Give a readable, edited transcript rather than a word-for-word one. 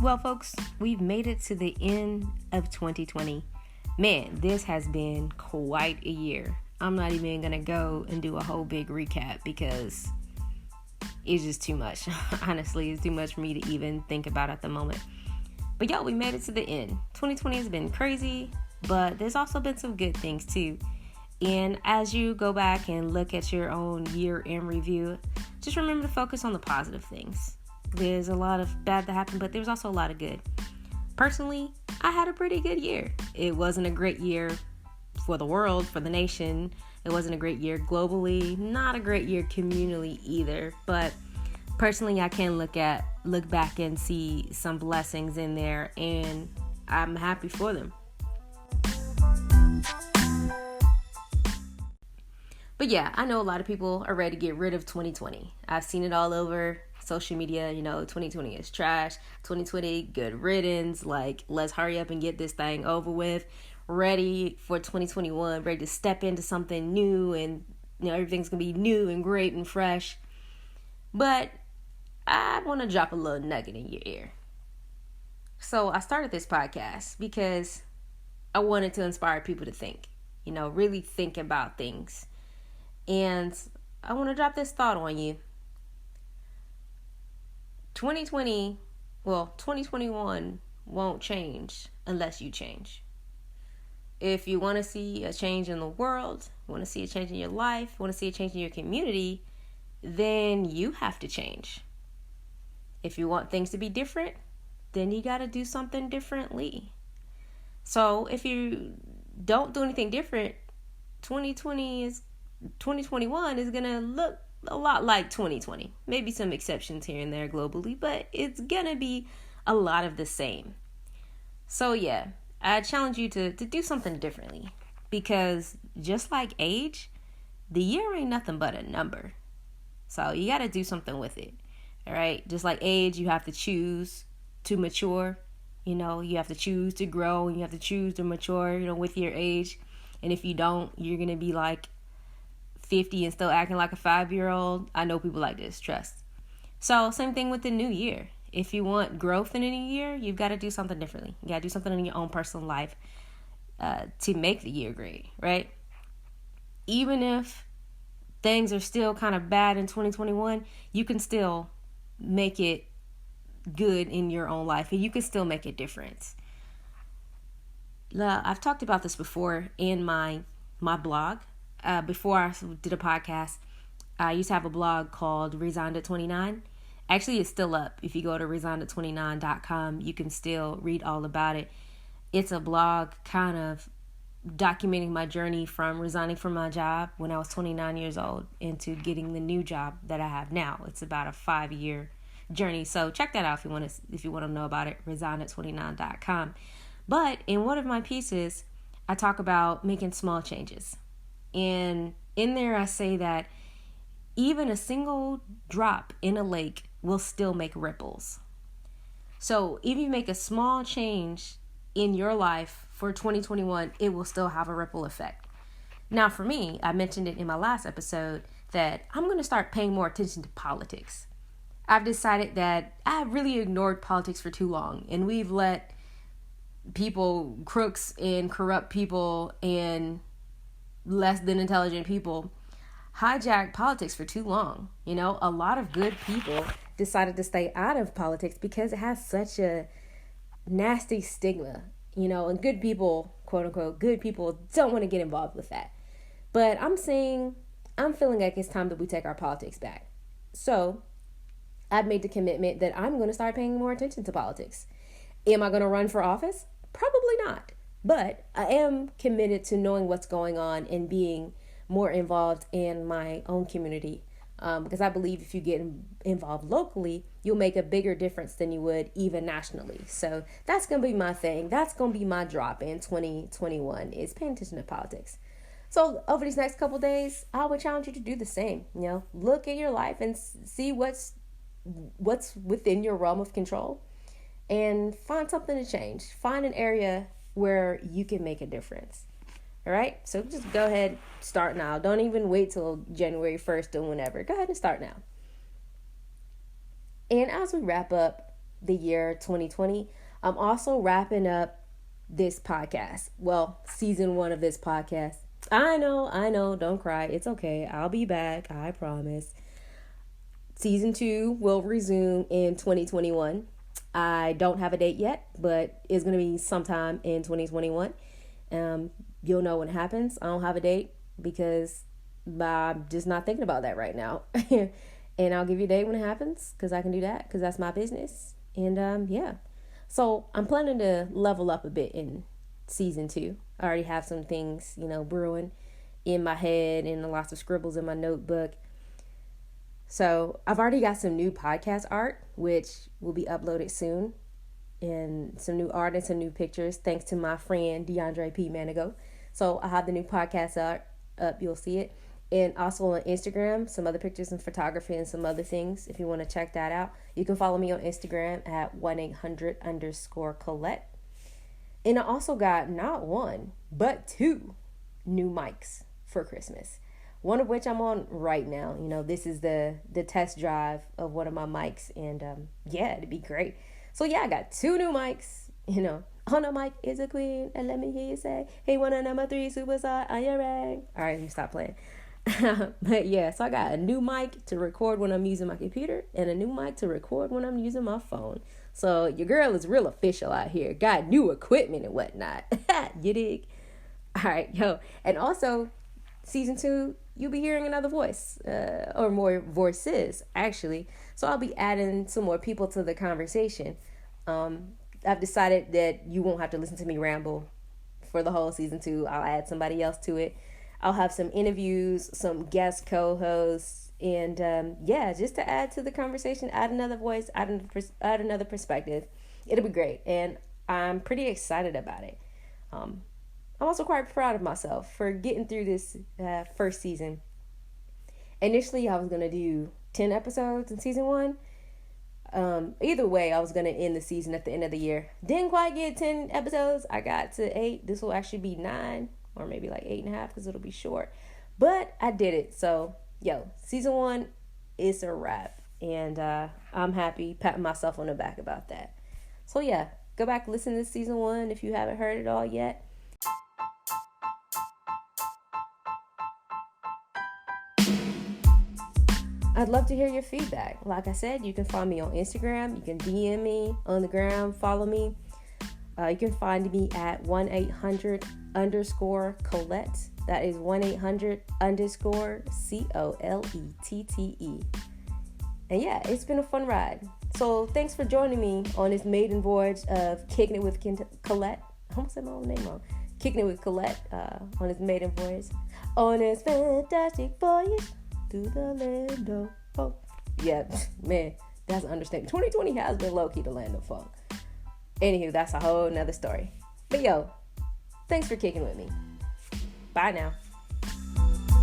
Well, folks, we've made it to the end of 2020. Man, this has been quite a year. I'm not even going to go and do a whole big recap because it's just too much. Honestly, it's too much for me to even think about at the moment. But we made it to the end. 2020 has been crazy, but there's also been some good things too. And as you go back and look at your own year in review, just remember to focus on the positive things. There's a lot of bad that happened, but there's also a lot of good. Personally, I had a pretty good year. It wasn't a great year for the world, for the nation. It wasn't a great year globally, not a great year communally either. But personally, I can look back and see some blessings in there, and I'm happy for them. But I know a lot of people are ready to get rid of 2020. I've seen it all over social media. 2020 is trash. 2020, good riddance. Like, let's hurry up and get this thing over with. Ready for 2021, ready to step into something new, and everything's gonna be new and great and fresh. But I want to drop a little nugget in your ear. So I started this podcast because I wanted to inspire people to think, really think about things. And I want to drop this thought on you. 2021 won't change unless you change. If you want to see a change in the world, want to see a change in your life, want to see a change in your community, then you have to change. If you want things to be different, then you got to do something differently. So if you don't do anything different, 2021 is going to look a lot like 2020. Maybe some exceptions here and there globally, but it's going to be a lot of the same. So I challenge you to do something differently, because just like age, the year ain't nothing but a number. So you got to do something with it. All right. Just like age, you have to choose to mature. You have to choose to grow, and you have to choose to mature, with your age. And if you don't, you're going to be like 50 and still acting like a 5-year-old. I know people like this, trust. So same thing with the new year. If you want growth in a new year, you've got to do something differently. You got to do something in your own personal life to make the year great, right? Even if things are still kind of bad in 2021, you can still make it good in your own life, and you can still make a difference. I've talked about this before in my blog. Before I did a podcast, I used to have a blog called Resigned at 29. Actually, it's still up. If you go to resigned29.com, you can still read all about it. It's a blog kind of documenting my journey from resigning from my job when I was 29 years old into getting the new job that I have now. It's about a 5-year journey. So check that out if you want to know about it, resigned29.com. But in one of my pieces, I talk about making small changes. And in there, I say that even a single drop in a lake will still make ripples. So if you make a small change in your life for 2021, it will still have a ripple effect. Now, for me, I mentioned it in my last episode that I'm going to start paying more attention to politics. I've decided that I've really ignored politics for too long, and we've let people, crooks and corrupt people and less than intelligent people, hijack politics for too long. A lot of good people decided to stay out of politics because it has such a nasty stigma, and good people, quote unquote, good people don't want to get involved with that. But I'm feeling like it's time that we take our politics back. So I've made the commitment that I'm going to start paying more attention to politics. Am I going to run for office? Probably not. But I am committed to knowing what's going on and being more involved in my own community, because I believe if you get involved locally, you'll make a bigger difference than you would even nationally. So that's going to be my thing. That's going to be my drop in 2021 is paying attention to politics. So over these next couple days, I would challenge you to do the same. Look at your life and see what's within your realm of control and find something to change. Find an area where you can make a difference. All right? So just go ahead, start now. Don't even wait till January 1st or whenever. Go ahead and start now. And as we wrap up the year 2020. I'm also wrapping up this podcast. Well, season 1 of this podcast. I know, don't cry. It's okay. I'll be back. I promise. Season 2 will resume in 2021. I don't have a date yet, but it's going to be sometime in 2021. You'll know when it happens. I don't have a date because I'm just not thinking about that right now. And I'll give you a date when it happens because I can do that because that's my business. And yeah. So I'm planning to level up a bit in season 2. I already have some things, brewing in my head and lots of scribbles in my notebook. So I've already got some new podcast art, which will be uploaded soon. And some new artists and new pictures, thanks to my friend DeAndre P. Manigo. So I have the new podcast art up. You'll see it. And also on Instagram, some other pictures and photography and some other things. If you want to check that out, you can follow me on Instagram at 1-800_Colette. And I also got not 1, but 2 new mics for Christmas. One of which I'm on right now. This is the test drive of one of my mics. And yeah, it'd be great. So yeah, I got 2 new mics. On the mic is a queen. And let me hear you say, hey, one of number 3 superstar on your rag. All right, let me stop playing. But yeah, so I got a new mic to record when I'm using my computer and a new mic to record when I'm using my phone. So your girl is real official out here. Got new equipment and whatnot. You dig? All right, yo. And also, season 2, you'll be hearing another voice, or more voices, actually. So I'll be adding some more people to the conversation. I've decided that you won't have to listen to me ramble for the whole season 2. I'll add somebody else to it. I'll have some interviews, some guest co-hosts, and yeah, just to add to the conversation, add another voice, add another perspective. It'll be great, and I'm pretty excited about it. I'm also quite proud of myself for getting through this first season. Initially, I was going to do 10 episodes in season 1. Either way, I was going to end the season at the end of the year. Didn't quite get 10 episodes. I got to 8. This will actually be 9. Or maybe like 8.5 because it'll be short. But I did it. So, season 1 is a wrap. And I'm happy, patting myself on the back about that. So, yeah, go back, listen to season 1 if you haven't heard it all yet. I'd love to hear your feedback. Like I said, you can find me on Instagram. You can DM me on the gram, follow me. You can find me at 1-800_Colette. That is 1-800_COLETTE. And yeah, it's been a fun ride. So thanks for joining me on this maiden voyage of Kicking It with Colette. I almost said my own name wrong. Kicking It with Colette on this maiden voyage. On this fantastic voyage through the land of funk. Yeah, man, that's an understatement. 2020 has been low-key the land of funk. Anywho, that's a whole nother story. But yo, thanks for kicking with me. Bye now.